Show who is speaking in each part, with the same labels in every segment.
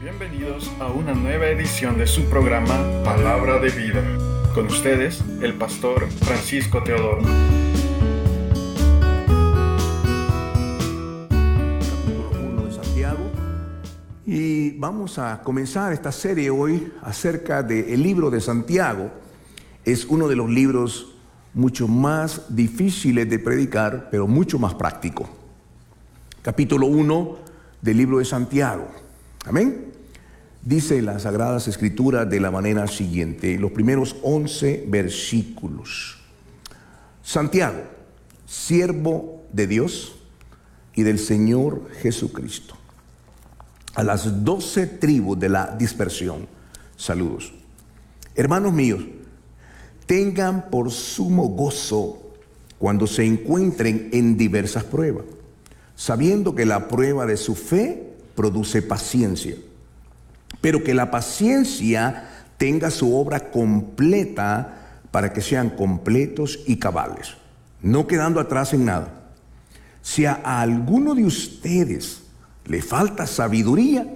Speaker 1: Bienvenidos a una nueva edición de su programa Palabra de Vida. Con ustedes, el pastor Francisco Teodoro.
Speaker 2: Capítulo 1 de Santiago. Y vamos a comenzar esta serie hoy acerca del libro de Santiago. Es uno de los libros mucho más difíciles de predicar, pero mucho más práctico. Capítulo 1 del libro de Santiago. Amén. Dice las Sagradas Escrituras de la manera siguiente, los primeros 11 versículos. Santiago, siervo de Dios y del Señor Jesucristo, a las 12 tribus de la dispersión, saludos. Hermanos míos, tengan por sumo gozo cuando se encuentren en diversas pruebas, sabiendo que la prueba de su fe produce paciencia. Pero que la paciencia tenga su obra completa para que sean completos y cabales, no quedando atrás en nada. Si a alguno de ustedes le falta sabiduría,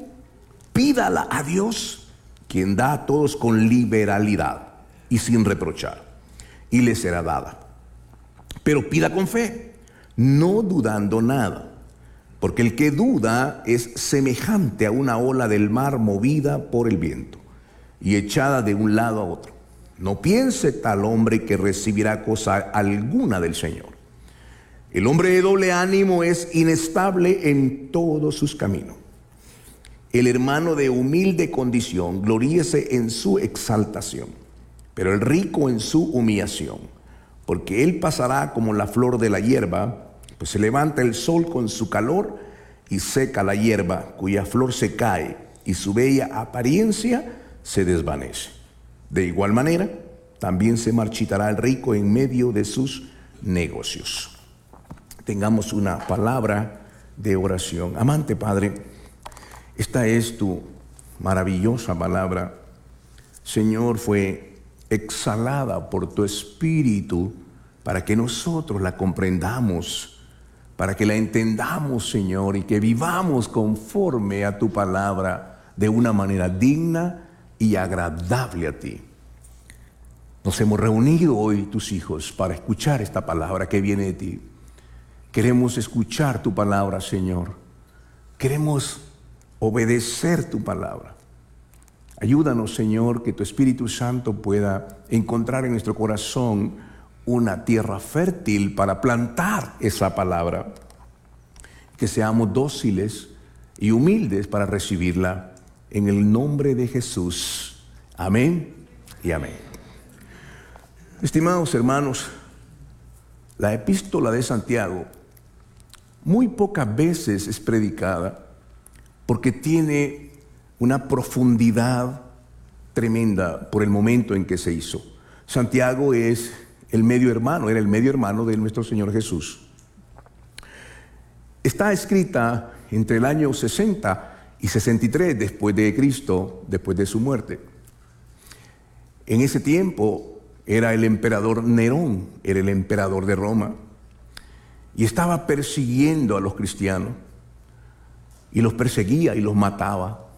Speaker 2: pídala a Dios, quien da a todos con liberalidad y sin reprochar, y le será dada. Pero pida con fe, no dudando nada. Porque el que duda es semejante a una ola del mar movida por el viento y echada de un lado a otro. No piense tal hombre que recibirá cosa alguna del Señor. El hombre de doble ánimo es inestable en todos sus caminos. El hermano de humilde condición gloríese en su exaltación, pero el rico en su humillación, porque él pasará como la flor de la hierba. Pues se levanta el sol con su calor y seca la hierba, cuya flor se cae y su bella apariencia se desvanece. De igual manera, también se marchitará el rico en medio de sus negocios. Tengamos una palabra de oración. Amante Padre, esta es tu maravillosa palabra. Señor, fue exhalada por tu Espíritu para que nosotros la comprendamos, para que la entendamos, Señor, y que vivamos conforme a tu palabra de una manera digna y agradable a ti. Nos hemos reunido hoy, tus hijos, para escuchar esta palabra que viene de ti. Queremos escuchar tu palabra, Señor. Queremos obedecer tu palabra. Ayúdanos, Señor, que tu Espíritu Santo pueda encontrar en nuestro corazón una tierra fértil para plantar esa palabra, que seamos dóciles y humildes para recibirla en el nombre de Jesús. Amén y amén. Estimados hermanos, la epístola de Santiago muy pocas veces es predicada porque tiene una profundidad tremenda por el momento en que se hizo. Santiago es el medio hermano, era el medio hermano de nuestro Señor Jesús. Está escrita entre el año 60 y 63 después de Cristo, después de su muerte. En ese tiempo era el emperador Nerón, era el emperador de Roma, y estaba persiguiendo a los cristianos, y los perseguía y los mataba.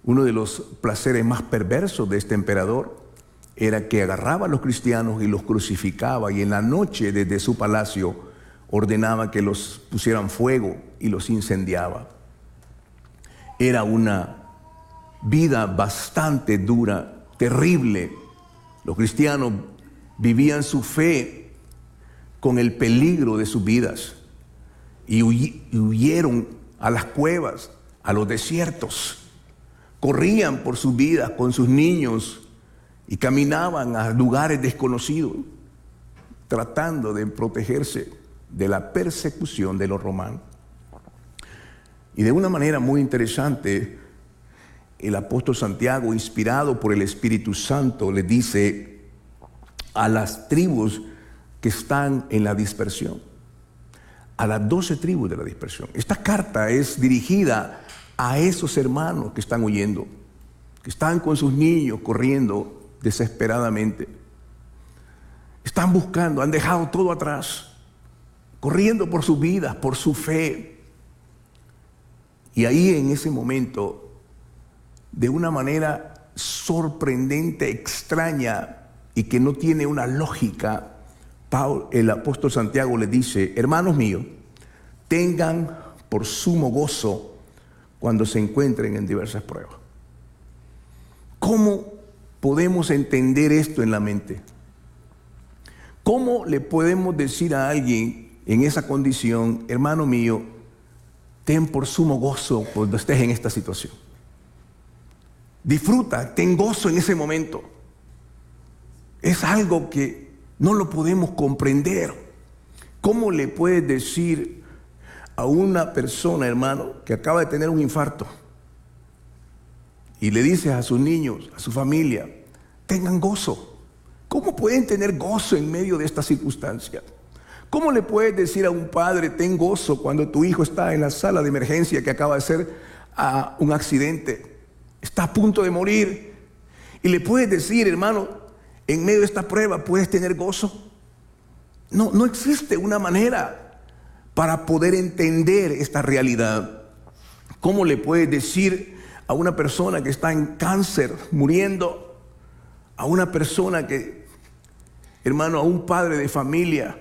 Speaker 2: Uno de los placeres más perversos de este emperador era que agarraba a los cristianos y los crucificaba, y en la noche desde su palacio ordenaba que los pusieran fuego y los incendiaba. Era una vida bastante dura, terrible. Los cristianos vivían su fe con el peligro de sus vidas y huyeron a las cuevas, a los desiertos. Corrían por sus vidas con sus niños y caminaban a lugares desconocidos, tratando de protegerse de la persecución de los romanos. Y de una manera muy interesante, el apóstol Santiago, inspirado por el Espíritu Santo, le dice a las tribus que están en la dispersión, a las 12 tribus de la dispersión. Esta carta es dirigida a esos hermanos que están huyendo, que están con sus niños corriendo desesperadamente. Están buscando, han dejado todo atrás, corriendo por sus vidas, por su fe. Y ahí en ese momento, de una manera sorprendente, extraña y que no tiene una lógica, el apóstol Santiago le dice: hermanos míos, tengan por sumo gozo cuando se encuentren en diversas pruebas. ¿Cómo podemos entender esto en la mente? ¿Cómo le podemos decir a alguien en esa condición: hermano mío, ten por sumo gozo cuando estés en esta situación? Disfruta, ten gozo en ese momento. Es algo que no lo podemos comprender. ¿Cómo le puedes decir a una persona, hermano, que acaba de tener un infarto, y le dices a sus niños, a su familia, tengan gozo? ¿Cómo pueden tener gozo en medio de esta circunstancia? ¿Cómo le puedes decir a un padre, ten gozo, cuando tu hijo está en la sala de emergencia, que acaba de ser un accidente, está a punto de morir? Y le puedes decir, hermano, en medio de esta prueba puedes tener gozo. No existe una manera para poder entender esta realidad. ¿Cómo le puedes decir a una persona que está en cáncer, muriendo, a una persona que, hermano, a un padre de familia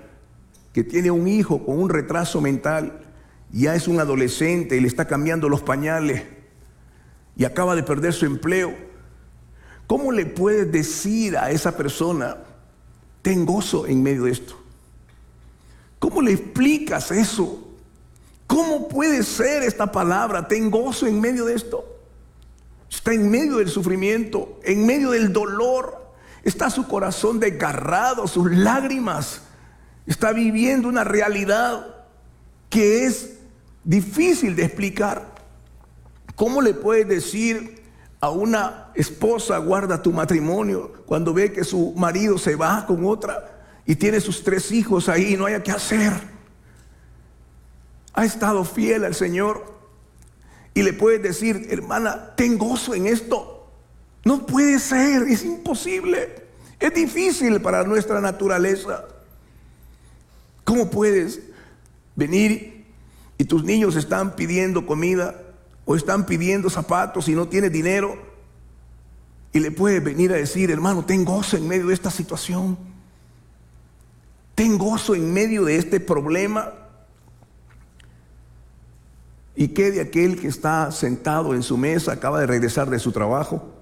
Speaker 2: que tiene un hijo con un retraso mental, ya es un adolescente y le está cambiando los pañales y acaba de perder su empleo? ¿Cómo le puedes decir a esa persona, ten gozo en medio de esto? ¿Cómo le explicas eso? ¿Cómo puede ser esta palabra, ten gozo en medio de esto? Está en medio del sufrimiento, en medio del dolor. Está su corazón desgarrado, sus lágrimas. Está viviendo una realidad que es difícil de explicar. ¿Cómo le puedes decir a una esposa, guarda tu matrimonio, cuando ve que su marido se va con otra y tiene sus 3 hijos ahí y no haya qué hacer? Ha estado fiel al Señor. Y le puedes decir, hermana, ten gozo en esto. No puede ser, es imposible. Es difícil para nuestra naturaleza. ¿Cómo puedes venir y tus niños están pidiendo comida o están pidiendo zapatos y no tienes dinero? Y le puedes venir a decir, hermano, ten gozo en medio de esta situación. Ten gozo en medio de este problema. ¿Y qué de aquel que está sentado en su mesa, acaba de regresar de su trabajo,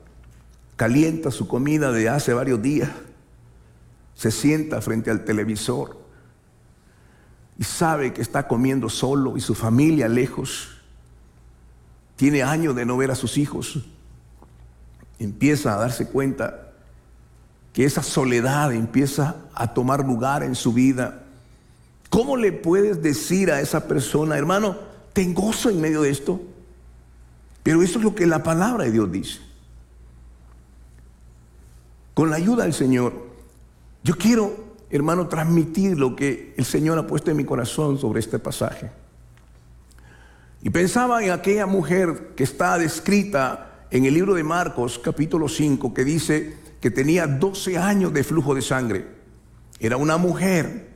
Speaker 2: calienta su comida de hace varios días, se sienta frente al televisor y sabe que está comiendo solo y su familia lejos, tiene años de no ver a sus hijos, empieza a darse cuenta que esa soledad empieza a tomar lugar en su vida? ¿Cómo le puedes decir a esa persona, hermano, ten gozo en medio de esto? Pero eso es lo que la palabra de Dios dice. Con la ayuda del Señor, yo quiero, hermano, transmitir lo que el Señor ha puesto en mi corazón sobre este pasaje. Y pensaba en aquella mujer que está descrita en el libro de Marcos, capítulo 5, que dice que tenía 12 años de flujo de sangre. Era una mujer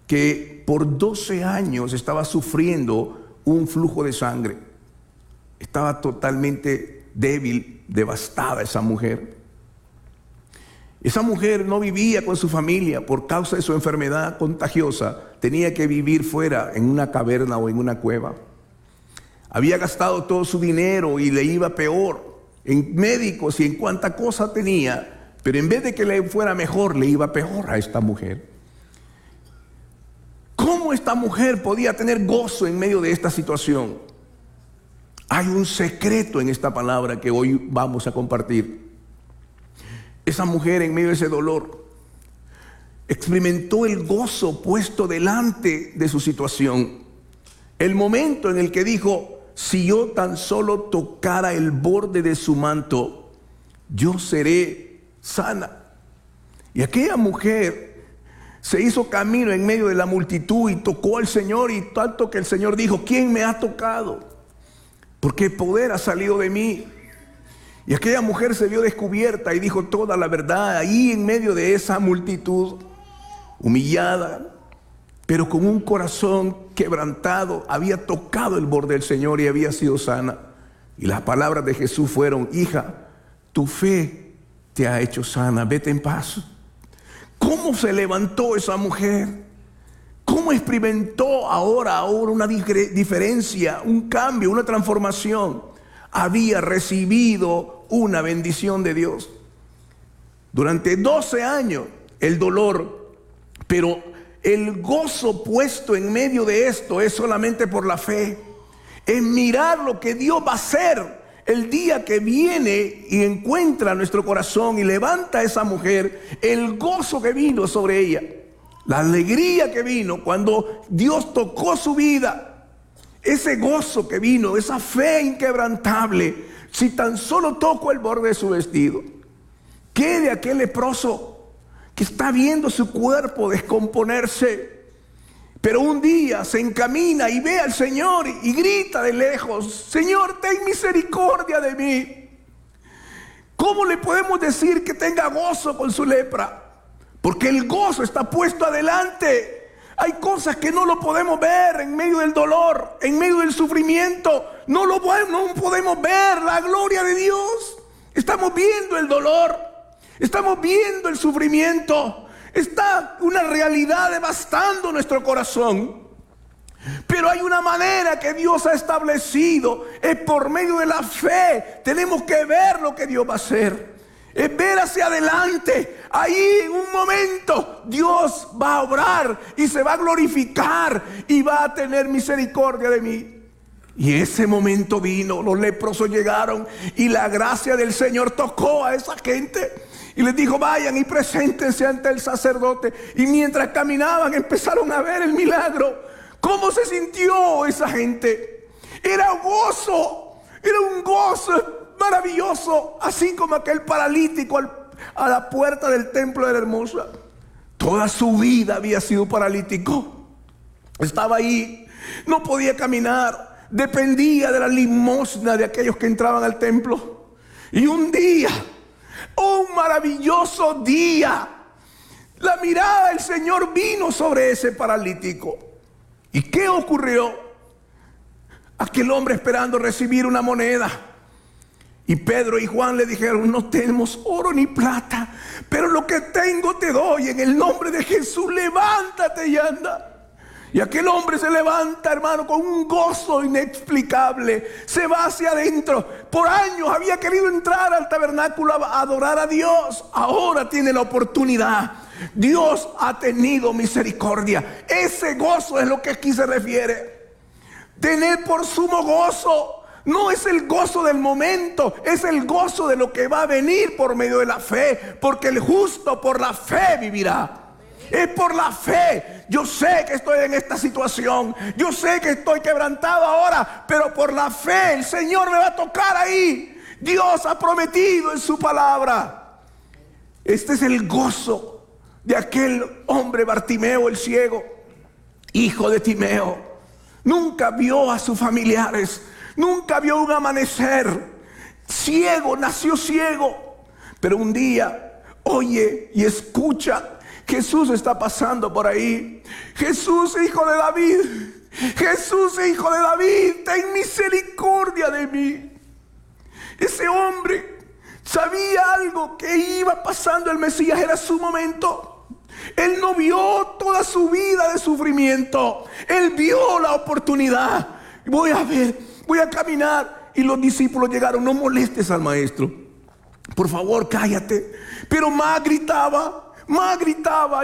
Speaker 2: que por 12 años estaba sufriendo un flujo de sangre. Estaba totalmente débil, devastada esa mujer. Esa mujer no vivía con su familia por causa de su enfermedad contagiosa. Tenía que vivir fuera, en una caverna o en una cueva. Había gastado todo su dinero y le iba peor en médicos y en cuánta cosa tenía, pero en vez de que le fuera mejor, le iba peor a esta mujer. ¿Cómo esta mujer podía tener gozo en medio de esta situación? Hay un secreto en esta palabra que hoy vamos a compartir. Esa mujer, en medio de ese dolor, experimentó el gozo puesto delante de su situación. El momento en el que dijo, si yo tan solo tocara el borde de su manto, yo seré sana. Y aquella mujer se hizo camino en medio de la multitud y tocó al Señor, y tanto que el Señor dijo, ¿quién me ha tocado? Porque el poder ha salido de mí. Y aquella mujer se vio descubierta y dijo toda la verdad ahí en medio de esa multitud, humillada, pero con un corazón quebrantado había tocado el borde del Señor y había sido sana. Y las palabras de Jesús fueron: hija, tu fe te ha hecho sana, vete en paz. ¿Cómo se levantó esa mujer? ¿Cómo experimentó ahora una diferencia, un cambio, una transformación? Había recibido una bendición de Dios. Durante 12 años el dolor, pero el gozo puesto en medio de esto es solamente por la fe. Es mirar lo que Dios va a hacer el día que viene y encuentra nuestro corazón y levanta a esa mujer. El gozo que vino sobre ella, la alegría que vino cuando Dios tocó su vida, ese gozo que vino, esa fe inquebrantable. Si tan solo toco el borde de su vestido, ¿qué de aquel leproso que está viendo su cuerpo descomponerse? Pero un día se encamina y ve al Señor y grita de lejos: Señor, ten misericordia de mí. ¿Cómo le podemos decir que tenga gozo con su lepra? Porque el gozo está puesto adelante. Hay cosas que no lo podemos ver en medio del dolor, en medio del sufrimiento. No podemos ver la gloria de Dios. Estamos viendo el dolor, estamos viendo el sufrimiento. Está una realidad devastando nuestro corazón. Pero hay una manera que Dios ha establecido. Es por medio de la fe. Tenemos que ver lo que Dios va a hacer. Es ver hacia adelante. Ahí en un momento Dios va a obrar y se va a glorificar y va a tener misericordia de mí. Y ese momento vino. Los leprosos llegaron y la gracia del Señor tocó a esa gente. Y les dijo: vayan y preséntense ante el sacerdote. Y mientras caminaban empezaron a ver el milagro. ¿Cómo se sintió esa gente? Era gozo, era un gozo maravilloso. Así como aquel paralítico a la puerta del templo de la Hermosa. Toda su vida había sido paralítico. Estaba ahí, no podía caminar, dependía de la limosna de aquellos que entraban al templo. Y un día, un maravilloso día, la mirada del Señor vino sobre ese paralítico. ¿Y qué ocurrió? Aquel hombre esperando recibir una moneda. Y Pedro y Juan le dijeron: no tenemos oro ni plata, pero lo que tengo te doy. En el nombre de Jesús, levántate y anda. Y aquel hombre se levanta, hermano, con un gozo inexplicable. Se va hacia adentro. Por años había querido entrar al tabernáculo a adorar a Dios. Ahora tiene la oportunidad. Dios ha tenido misericordia. Ese gozo es lo que aquí se refiere. Tener por sumo gozo. No es el gozo del momento, es el gozo de lo que va a venir por medio de la fe. Porque el justo por la fe vivirá. Es por la fe. Yo sé que estoy en esta situación. Yo sé que estoy quebrantado ahora. Pero por la fe el Señor me va a tocar ahí. Dios ha prometido en su palabra. Este es el gozo de aquel hombre Bartimeo el ciego, hijo de Timeo. Nunca vio a sus familiares. Nunca vio un amanecer. Ciego, nació ciego. Pero un día oye y escucha: Jesús está pasando por ahí. Jesús, hijo de David. Jesús, hijo de David, ten misericordia de mí. Ese hombre sabía algo, que iba pasando el Mesías, era su momento. Él no vio toda su vida de sufrimiento. Él vio la oportunidad. Voy a ver, voy a caminar. Y los discípulos llegaron: no molestes al maestro, por favor, cállate. Pero más gritaba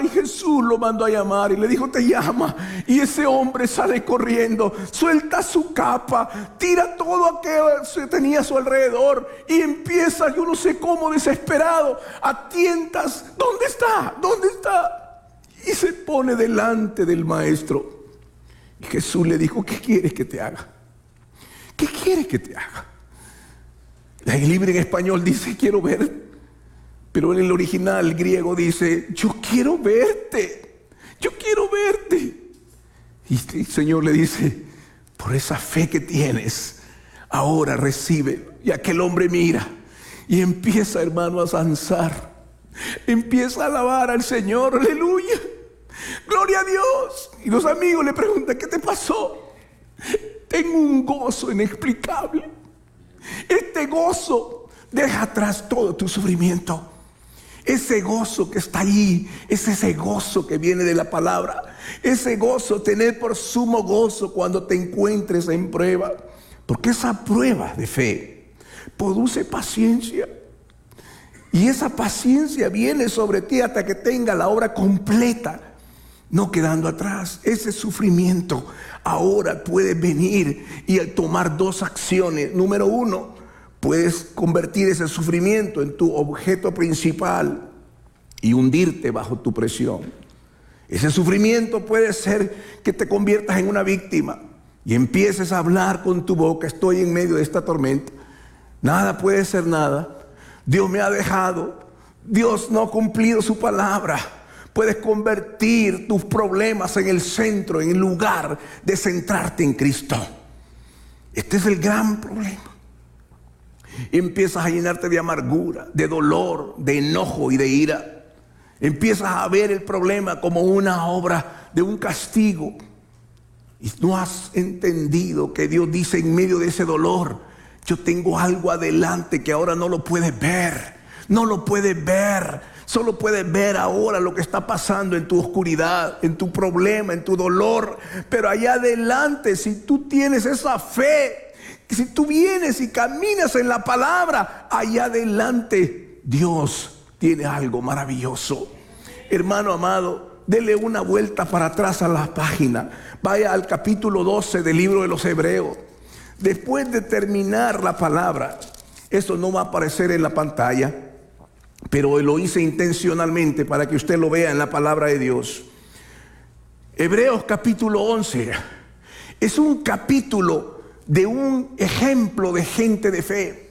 Speaker 2: y Jesús lo mandó a llamar y le dijo: te llama. Y ese hombre sale corriendo, suelta su capa, tira todo aquello que tenía a su alrededor y empieza, yo no sé cómo, desesperado, a tientas: ¿dónde está? ¿Dónde está? Y se pone delante del maestro. Y Jesús le dijo: ¿qué quieres que te haga? ¿Qué quieres que te haga? La Biblia en español dice: quiero ver. Pero en el original griego dice: yo quiero verte, yo quiero verte. Y el Señor le dice: por esa fe que tienes, ahora recibe. Y aquel hombre mira y empieza, hermano, a danzar. Empieza a alabar al Señor, aleluya. Gloria a Dios. Y los amigos le preguntan, ¿qué te pasó? Tengo un gozo inexplicable. Este gozo deja atrás todo tu sufrimiento. Ese gozo que está allí es ese gozo que viene de la palabra. Ese gozo, tener por sumo gozo cuando te encuentres en prueba. Porque esa prueba de fe produce paciencia. Y esa paciencia viene sobre ti hasta que tenga la obra completa, no quedando atrás. Ese sufrimiento ahora puede venir y tomar dos acciones. Número uno, puedes convertir ese sufrimiento en tu objeto principal y hundirte bajo tu presión. Ese sufrimiento puede ser que te conviertas en una víctima y empieces a hablar con tu boca: estoy en medio de esta tormenta, nada puede ser nada, Dios me ha dejado, Dios no ha cumplido su palabra. Puedes convertir tus problemas en el centro, en el lugar de centrarte en Cristo. Este es el gran problema. Y empiezas a llenarte de amargura, de dolor, de enojo y de ira. Empiezas a ver el problema como una obra de un castigo. Y no has entendido que Dios dice en medio de ese dolor: yo tengo algo adelante que ahora no lo puedes ver. No lo puedes ver. Solo puedes ver ahora lo que está pasando en tu oscuridad, en tu problema, en tu dolor. Pero allá adelante, si tú tienes esa fe, si tú vienes y caminas en la palabra, allá adelante Dios tiene algo maravilloso. Hermano amado, dele una vuelta para atrás a la página. Vaya al capítulo 12 del libro de los Hebreos. Después de terminar la palabra, esto no va a aparecer en la pantalla, pero lo hice intencionalmente para que usted lo vea en la palabra de Dios. Hebreos capítulo 11 es un capítulo de un ejemplo de gente de fe.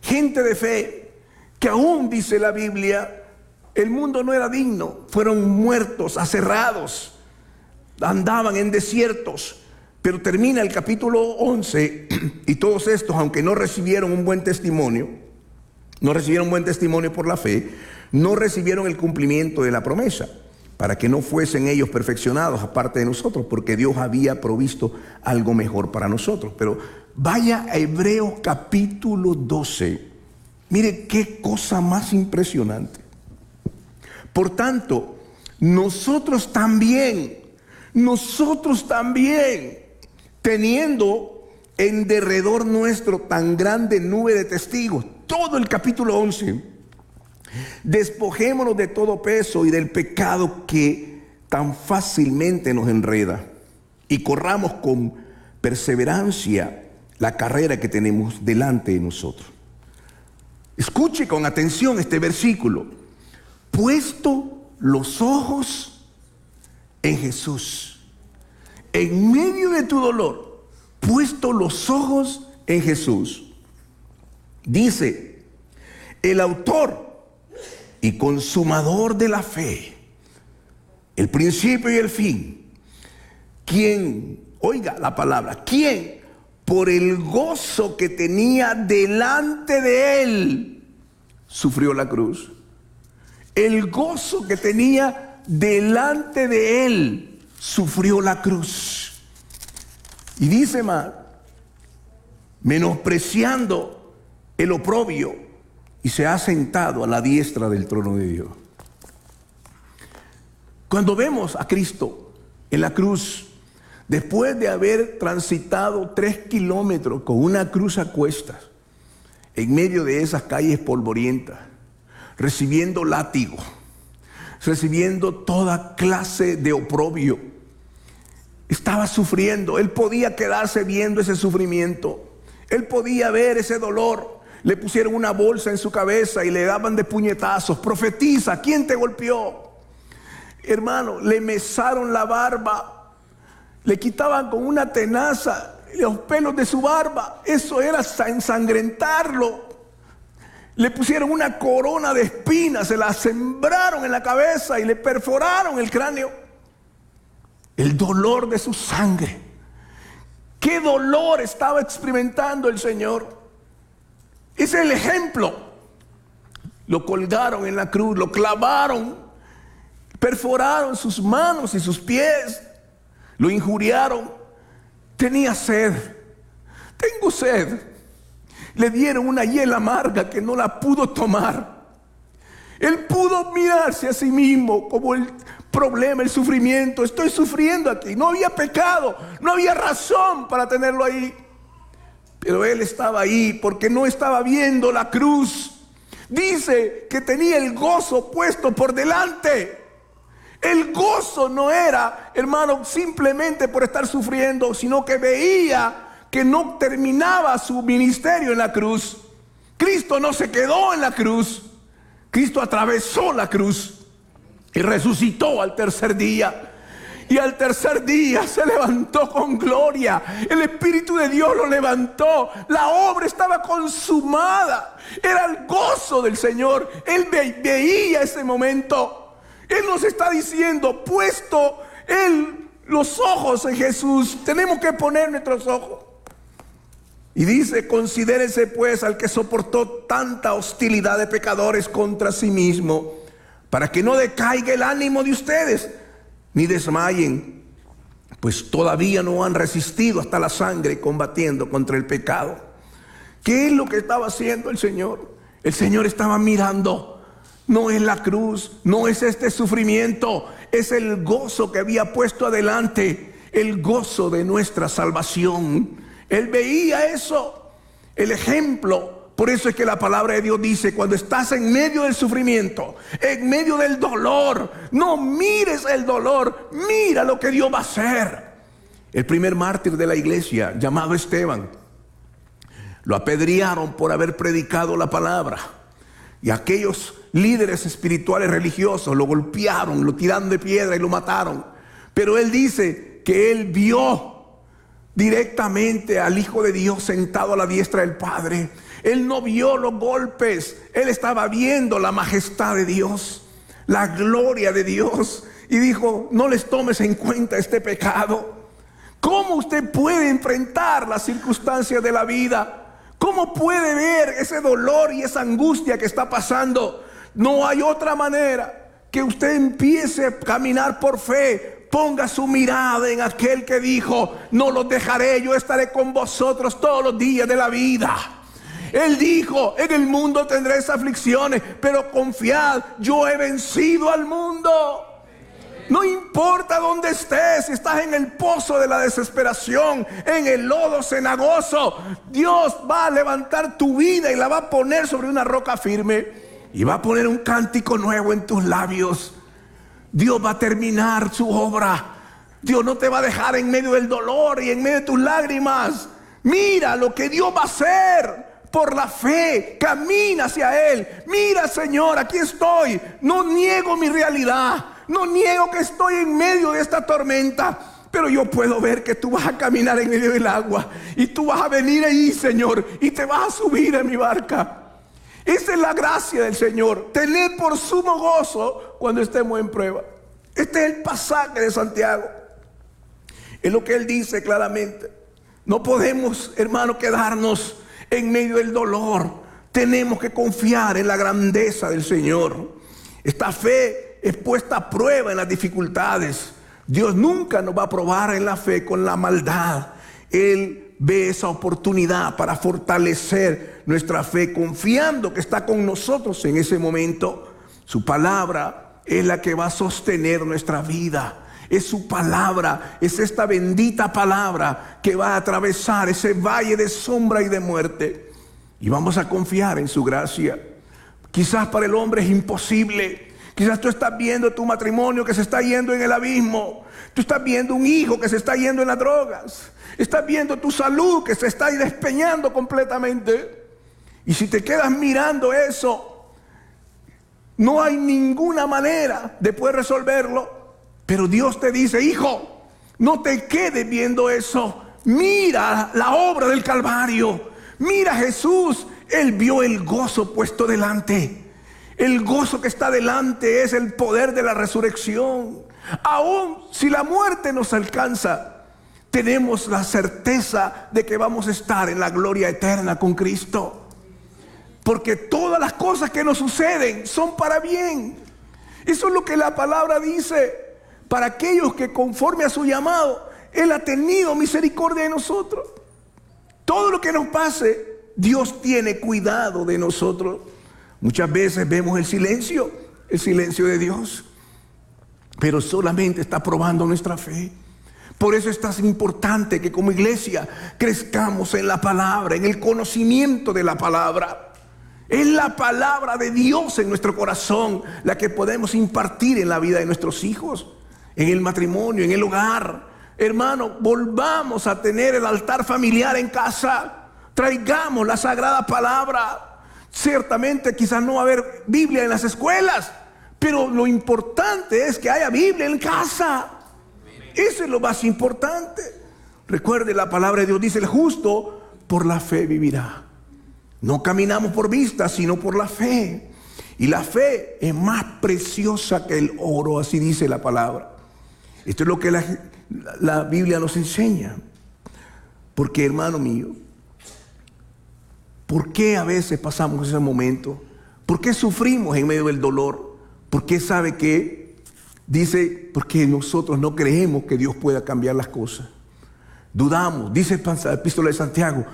Speaker 2: Gente de fe que aún, dice la Biblia, el mundo no era digno. Fueron muertos, aserrados, andaban en desiertos. Pero termina el capítulo 11 y todos estos, aunque no recibieron un buen testimonio, no recibieron buen testimonio por la fe, no recibieron el cumplimiento de la promesa, para que no fuesen ellos perfeccionados aparte de nosotros, porque Dios había provisto algo mejor para nosotros. Pero vaya a Hebreos capítulo 12. Mire qué cosa más impresionante. Por tanto, nosotros también, teniendo en derredor nuestro tan grande nube de testigos, todo el capítulo 11, despojémonos de todo peso y del pecado que tan fácilmente nos enreda, y corramos con perseverancia la carrera que tenemos delante de nosotros. Escuche con atención este versículo: puesto los ojos en Jesús. En medio de tu dolor, puesto los ojos en Jesús. Dice, el autor y consumador de la fe, el principio y el fin, quien, oiga la palabra, quien por el gozo que tenía delante de él sufrió la cruz. El gozo que tenía delante de él sufrió la cruz. Y dice más, menospreciando el oprobio, y se ha sentado a la diestra del trono de Dios. Cuando vemos a Cristo en la cruz, después de haber transitado 3 kilómetros con una cruz a cuestas, en medio de esas calles polvorientas, recibiendo látigo, recibiendo toda clase de oprobio, estaba sufriendo. Él podía quedarse viendo ese sufrimiento, él podía ver ese dolor. Le pusieron una bolsa en su cabeza y le daban de puñetazos. Profetiza, ¿quién te golpeó? Hermano, le mesaron la barba, le quitaban con una tenaza los pelos de su barba. Eso era ensangrentarlo. Le pusieron una corona de espinas, se la sembraron en la cabeza y le perforaron el cráneo. El dolor de su sangre. ¿Qué dolor estaba experimentando el Señor? Es el ejemplo. Lo colgaron en la cruz, lo clavaron, perforaron sus manos y sus pies, lo injuriaron. Tenía sed. Tengo sed. Le dieron una hiel amarga que no la pudo tomar. Él pudo mirarse a sí mismo como el problema, el sufrimiento. Estoy sufriendo aquí. No había pecado, no había razón para tenerlo ahí. Pero él estaba ahí porque no estaba viendo la cruz. Dice que tenía el gozo puesto por delante. El gozo no era, hermano, simplemente por estar sufriendo, sino que veía que no terminaba su ministerio en la cruz. Cristo no se quedó en la cruz. Cristo atravesó la cruz y resucitó al tercer día. Y al tercer día se levantó con gloria. El Espíritu de Dios lo levantó. La obra estaba consumada. Era el gozo del Señor. Él veía ese momento. Él nos está diciendo, puesto los ojos en Jesús, tenemos que poner nuestros ojos. Y dice, considérese pues al que soportó tanta hostilidad de pecadores contra sí mismo, para que no decaiga el ánimo de ustedes, ni desmayen, pues todavía no han resistido hasta la sangre combatiendo contra el pecado. ¿Qué es lo que estaba haciendo el Señor? El Señor estaba mirando, no es la cruz, no es este sufrimiento, es el gozo que había puesto adelante, el gozo de nuestra salvación. Él veía eso, el ejemplo. Por eso es que la palabra de Dios dice, cuando estás en medio del sufrimiento, en medio del dolor, no mires el dolor, mira lo que Dios va a hacer. El primer mártir de la iglesia, llamado Esteban, lo apedrearon por haber predicado la palabra. Y aquellos líderes espirituales religiosos lo golpearon, lo tiraron de piedra y lo mataron. Pero él dice que él vio directamente al Hijo de Dios sentado a la diestra del Padre. Él no vio los golpes, él estaba viendo la majestad de Dios, la gloria de Dios, y dijo, no les tomes en cuenta este pecado. ¿Cómo usted puede enfrentar las circunstancias de la vida? ¿Cómo puede ver ese dolor y esa angustia que está pasando? No hay otra manera que usted empiece a caminar por fe. Ponga su mirada en aquel que dijo, no los dejaré, yo estaré con vosotros todos los días de la vida. Él dijo, en el mundo tendréis aflicciones, pero confiad, yo he vencido al mundo. No importa dónde estés, si estás en el pozo de la desesperación, en el lodo cenagoso, Dios va a levantar tu vida y la va a poner sobre una roca firme y va a poner un cántico nuevo en tus labios. Dios va a terminar su obra. Dios no te va a dejar en medio del dolor y en medio de tus lágrimas. Mira lo que Dios va a hacer. Por la fe, camina hacia Él. Mira, Señor, aquí estoy. No niego mi realidad. No niego que estoy en medio de esta tormenta. Pero yo puedo ver que tú vas a caminar en medio del agua. Y tú vas a venir ahí, Señor. Y te vas a subir en mi barca. Esa es la gracia del Señor. Tener por sumo gozo cuando estemos en prueba. Este es el pasaje de Santiago. Es lo que él dice claramente. No podemos, hermano, quedarnos en medio del dolor. Tenemos que confiar en la grandeza del Señor. Esta fe es puesta a prueba en las dificultades. Dios nunca nos va a probar en la fe con la maldad. Él ve esa oportunidad para fortalecer nuestra fe, confiando que está con nosotros en ese momento. Su palabra es la que va a sostener nuestra vida. Es su palabra, es esta bendita palabra que va a atravesar ese valle de sombra y de muerte. Y vamos a confiar en su gracia. Quizás para el hombre es imposible. Quizás tú estás viendo tu matrimonio que se está yendo en el abismo. Tú estás viendo un hijo que se está yendo en las drogas. Estás viendo tu salud que se está despeñando completamente. Y si te quedas mirando eso, no hay ninguna manera de poder resolverlo. Pero Dios te dice, hijo, no te quedes viendo eso. Mira la obra del Calvario. Mira a Jesús. Él vio el gozo puesto delante. El gozo que está delante es el poder de la resurrección. Aún si la muerte nos alcanza, tenemos la certeza de que vamos a estar en la gloria eterna con Cristo. Porque todas las cosas que nos suceden son para bien. Eso es lo que la palabra dice. Para aquellos que conforme a su llamado, Él ha tenido misericordia de nosotros. Todo lo que nos pase, Dios tiene cuidado de nosotros. Muchas veces vemos el silencio de Dios, pero solamente está probando nuestra fe. Por eso es tan importante que como iglesia crezcamos en la palabra, en el conocimiento de la palabra. Es la palabra de Dios en nuestro corazón la que podemos impartir en la vida de nuestros hijos, en el matrimonio, en el hogar. Hermano, volvamos a tener el altar familiar en casa. Traigamos la sagrada palabra. Ciertamente quizás no va a haber Biblia en las escuelas, pero lo importante es que haya Biblia en casa. Eso es lo más importante. Recuerde, la palabra de Dios dice: el justo por la fe vivirá. No caminamos por vista, sino por la fe. Y la fe es más preciosa que el oro, así dice la palabra. Esto es lo que la Biblia nos enseña. Porque, hermano mío, ¿por qué a veces pasamos ese momento? ¿Por qué sufrimos en medio del dolor? ¿Por qué sabe qué? Dice, porque nosotros no creemos que Dios pueda cambiar las cosas. Dudamos. Dice la epístola de Santiago: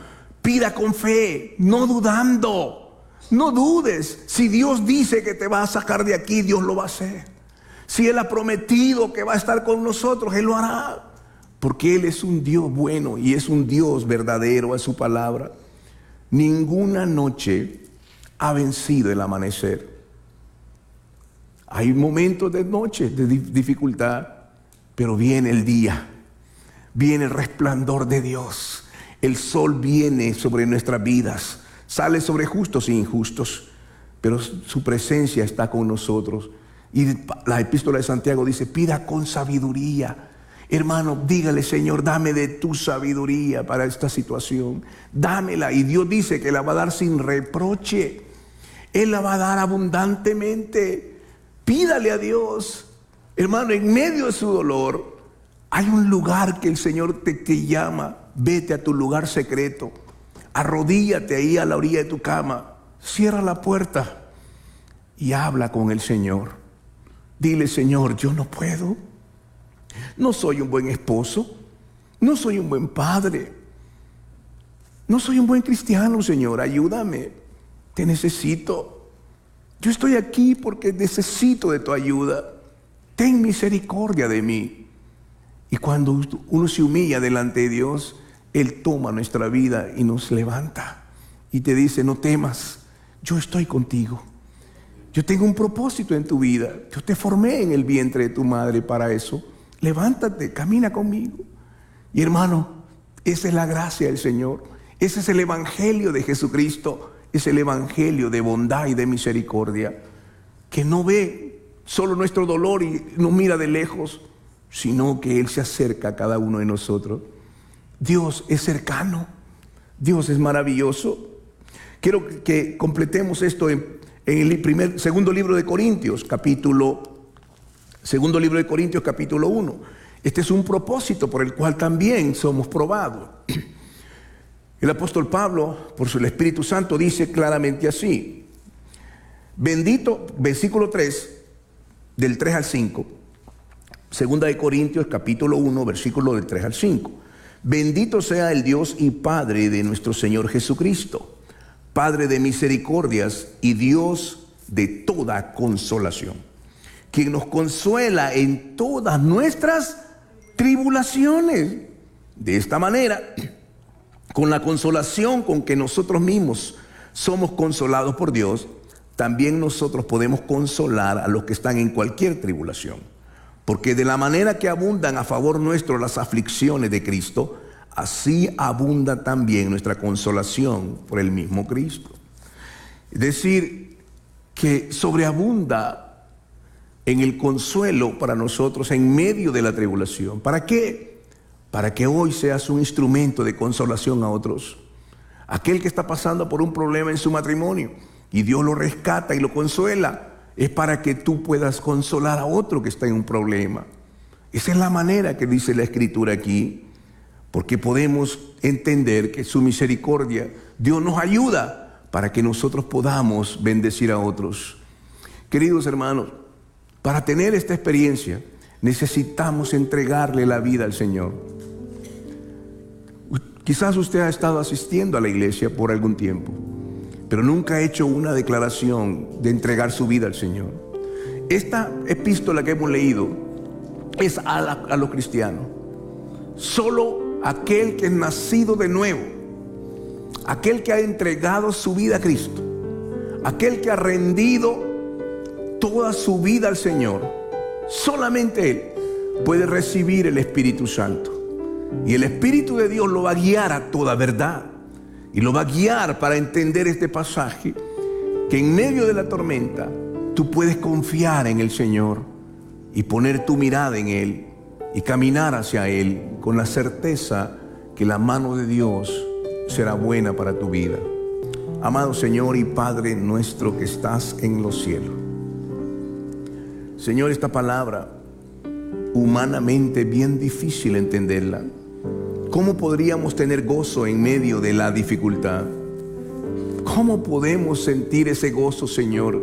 Speaker 2: pida con fe, no dudando. No dudes. Si Dios dice que te va a sacar de aquí, Dios lo va a hacer. Si Él ha prometido que va a estar con nosotros, Él lo hará. Porque Él es un Dios bueno y es un Dios verdadero a su palabra. Ninguna noche ha vencido el amanecer. Hay momentos de noche de dificultad, pero viene el día, viene el resplandor de Dios. El sol viene sobre nuestras vidas, sale sobre justos e injustos, pero su presencia está con nosotros. Y la epístola de Santiago dice: pida con sabiduría. Hermano, dígale: Señor, dame de tu sabiduría para esta situación. Dámela. Y Dios dice que la va a dar sin reproche. Él la va a dar abundantemente. Pídale a Dios. Hermano, en medio de su dolor hay un lugar que el Señor te llama. Vete a tu lugar secreto. Arrodíllate ahí a la orilla de tu cama. Cierra la puerta y habla con el Señor. Dile: Señor, yo no puedo. No soy un buen esposo. No soy un buen padre. No soy un buen cristiano, Señor. Ayúdame. Te necesito. Yo estoy aquí porque necesito de tu ayuda. Ten misericordia de mí. Y cuando uno se humilla delante de Dios, Él toma nuestra vida y nos levanta. Y te dice: no temas, yo estoy contigo. Yo tengo un propósito en tu vida. Yo te formé en el vientre de tu madre para eso. Levántate, camina conmigo. Y hermano, esa es la gracia del Señor. Ese es el evangelio de Jesucristo. Es el evangelio de bondad y de misericordia, que no ve solo nuestro dolor y nos mira de lejos, sino que Él se acerca a cada uno de nosotros. Dios es cercano. Dios es maravilloso. Quiero que completemos esto en el segundo libro de Corintios, capítulo 1. Este es un propósito por el cual también somos probados. El apóstol Pablo, por el Espíritu Santo, dice claramente así. Bendito, versículo 3, del 3 al 5. Segunda de Corintios, capítulo 1, versículo del 3 al 5. Bendito sea el Dios y Padre de nuestro Señor Jesucristo, Padre de misericordias y Dios de toda consolación, quien nos consuela en todas nuestras tribulaciones. De esta manera, con la consolación con que nosotros mismos somos consolados por Dios, también nosotros podemos consolar a los que están en cualquier tribulación. Porque de la manera que abundan a favor nuestro las aflicciones de Cristo, así abunda también nuestra consolación por el mismo Cristo. Es decir, que sobreabunda en el consuelo para nosotros en medio de la tribulación. ¿Para qué? Para que hoy seas un instrumento de consolación a otros. Aquel que está pasando por un problema en su matrimonio y Dios lo rescata y lo consuela, es para que tú puedas consolar a otro que está en un problema. Esa es la manera que dice la Escritura aquí, porque podemos entender que su misericordia, Dios nos ayuda para que nosotros podamos bendecir a otros. Queridos hermanos, Para tener esta experiencia necesitamos entregarle la vida al Señor. Quizás usted ha estado asistiendo a la iglesia por algún tiempo, pero nunca ha hecho una declaración de entregar su vida al Señor. Esta epístola que hemos leído es a los cristianos. Solo aquel que es nacido de nuevo, aquel que ha entregado su vida a Cristo, aquel que ha rendido toda su vida al Señor, solamente Él puede recibir el Espíritu Santo. Y el Espíritu de Dios lo va a guiar a toda verdad. Y lo va a guiar para entender este pasaje, que en medio de la tormenta tú puedes confiar en el Señor y poner tu mirada en Él y caminar hacia Él con la certeza que la mano de Dios será buena para tu vida. Amado Señor y Padre nuestro que estás en los cielos, Señor, esta palabra humanamente bien difícil entenderla. ¿Cómo podríamos tener gozo en medio de la dificultad? ¿Cómo podemos sentir ese gozo, Señor,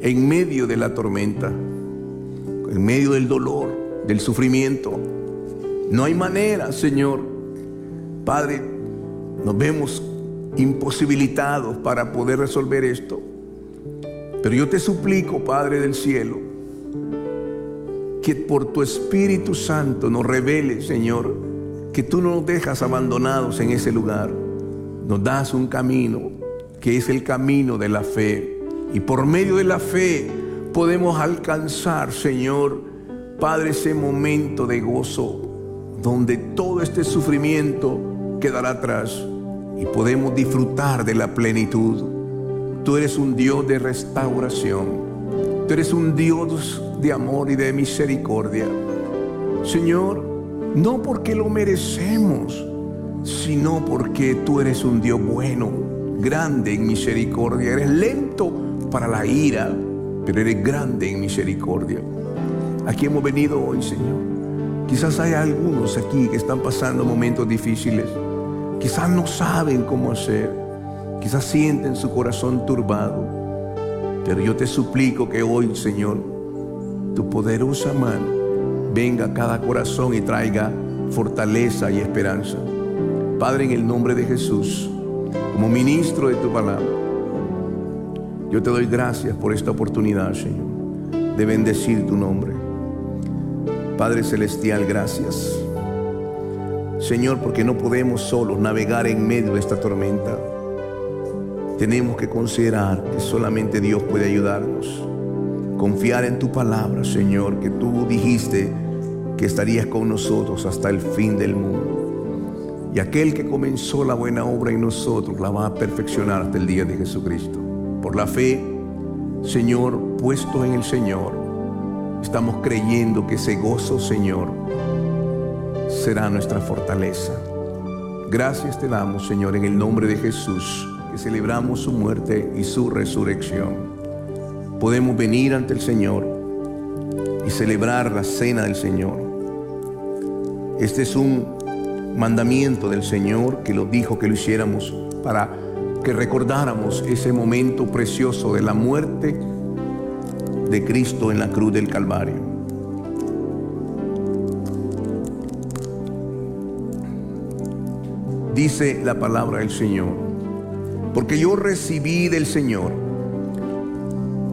Speaker 2: en medio de la tormenta, en medio del dolor, del sufrimiento? No hay manera, Señor. Padre, nos vemos imposibilitados para poder resolver esto. Pero yo te suplico, Padre del cielo, que por tu Espíritu Santo nos revele, Señor, que tú no nos dejas abandonados en ese lugar. Nos das un camino que es el camino de la fe. Y por medio de la fe podemos alcanzar, Señor, Padre, ese momento de gozo donde todo este sufrimiento quedará atrás y podemos disfrutar de la plenitud. Tú eres un Dios de restauración. Tú eres un Dios de amor y de misericordia. Señor, no porque lo merecemos, sino porque tú eres un Dios bueno, grande en misericordia. Eres lento para la ira, pero eres grande en misericordia. Aquí hemos venido hoy, Señor. Quizás hay algunos aquí que están pasando momentos difíciles. Quizás no saben cómo hacer. Quizás sienten su corazón turbado. Pero yo te suplico que hoy, Señor, tu poderosa mano venga a cada corazón y traiga fortaleza y esperanza. Padre, en el nombre de Jesús, como ministro de tu palabra, yo te doy gracias por esta oportunidad, Señor, de bendecir tu nombre. Padre celestial, gracias, Señor, porque no podemos solos navegar en medio de esta tormenta. Tenemos que considerar que solamente Dios puede ayudarnos. Confiar en tu palabra, Señor, que tú dijiste que estarías con nosotros hasta el fin del mundo. Y aquel que comenzó la buena obra en nosotros la va a perfeccionar hasta el día de Jesucristo. Por la fe, Señor, puesto en el Señor, estamos creyendo que ese gozo, Señor, será nuestra fortaleza. Gracias te damos, Señor, en el nombre de Jesús, que celebramos su muerte y su resurrección. Podemos venir ante el Señor y celebrar la cena del Señor. Este es un mandamiento del Señor que lo dijo que lo hiciéramos para que recordáramos ese momento precioso de la muerte de Cristo en la cruz del Calvario. Dice la palabra del Señor: porque yo recibí del Señor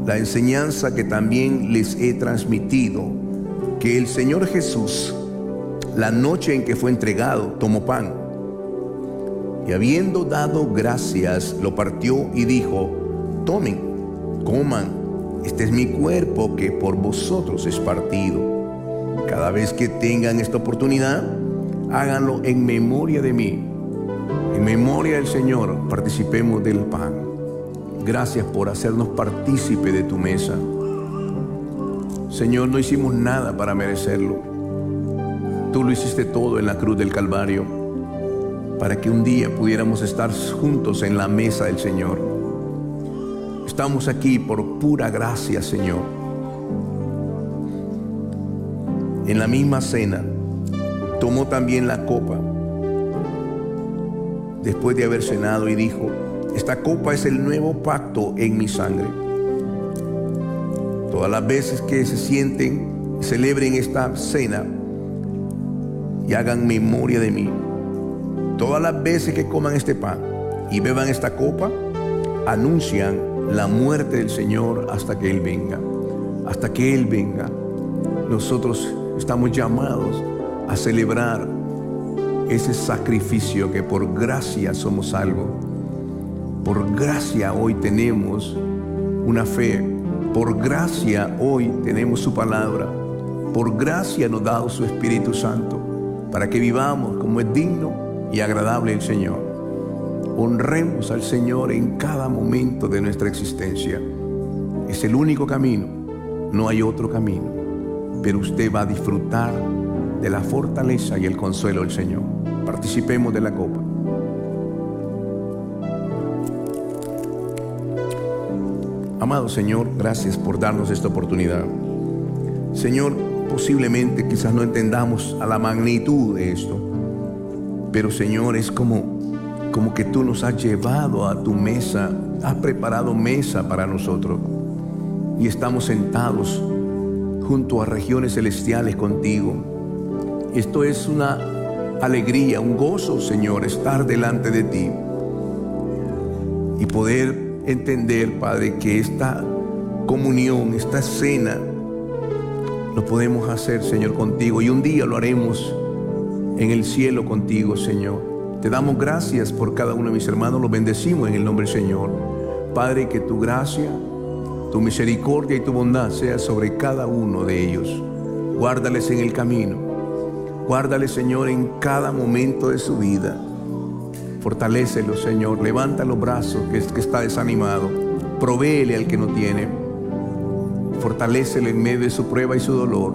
Speaker 2: la enseñanza que también les he transmitido, que el Señor Jesús, la noche en que fue entregado, tomó pan y habiendo dado gracias, lo partió y dijo: tomen, coman, este es mi cuerpo que por vosotros es partido. Cada vez que tengan esta oportunidad, háganlo en memoria de mí. En memoria del Señor, participemos del pan. Gracias por hacernos partícipe de tu mesa. Señor, no hicimos nada para merecerlo. Tú lo hiciste todo en la cruz del Calvario, para que un día pudiéramos estar juntos en la mesa del Señor. Estamos aquí por pura gracia, Señor. En la misma cena, tomó también la copa, después de haber cenado, y dijo: esta copa es el nuevo pacto en mi sangre. Todas las veces que se sienten, celebren esta cena y hagan memoria de mí. Todas las veces que coman este pan y beban esta copa, anuncian la muerte del Señor hasta que Él venga. Hasta que Él venga, nosotros estamos llamados a celebrar ese sacrificio que por gracia somos salvos. Por gracia hoy tenemos una fe. Por gracia hoy tenemos su palabra. Por gracia nos ha dado su Espíritu Santo para que vivamos como es digno y agradable el Señor. Honremos al Señor en cada momento de nuestra existencia. Es el único camino, no hay otro camino. Pero usted va a disfrutar de la fortaleza y el consuelo del Señor. Participemos de la copa. Amado Señor, gracias por darnos esta oportunidad. Señor, posiblemente quizás no entendamos a la magnitud de esto, pero Señor, es como que tú nos has llevado a tu mesa, has preparado mesa para nosotros y estamos sentados junto a regiones celestiales contigo. Esto es una alegría, un gozo, Señor, estar delante de ti y poder entender, Padre, que esta comunión, esta cena, lo podemos hacer, Señor, contigo, y un día lo haremos en el cielo contigo, Señor. Te damos gracias por cada uno de mis hermanos, los bendecimos en el nombre del Señor. Padre, que tu gracia, tu misericordia y tu bondad sea sobre cada uno de ellos. Guárdales en el camino, guárdales, Señor, en cada momento de su vida. Fortalécelo, Señor, levanta los brazos que está desanimado, provéele al que no tiene, fortalécelo en medio de su prueba y su dolor,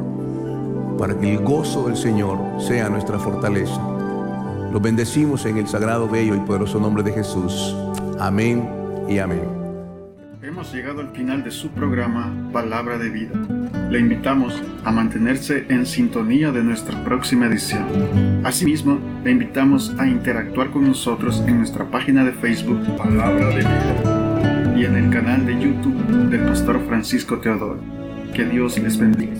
Speaker 2: para que el gozo del Señor sea nuestra fortaleza. Los bendecimos en el sagrado, bello y poderoso nombre de Jesús. Amén y amén.
Speaker 1: Hemos llegado al final de su programa Palabra de Vida. Le invitamos a mantenerse en sintonía de nuestra próxima edición. Asimismo, le invitamos a interactuar con nosotros en nuestra página de Facebook Palabra de Vida y en el canal de YouTube del Pastor Francisco Teodoro. Que Dios les bendiga.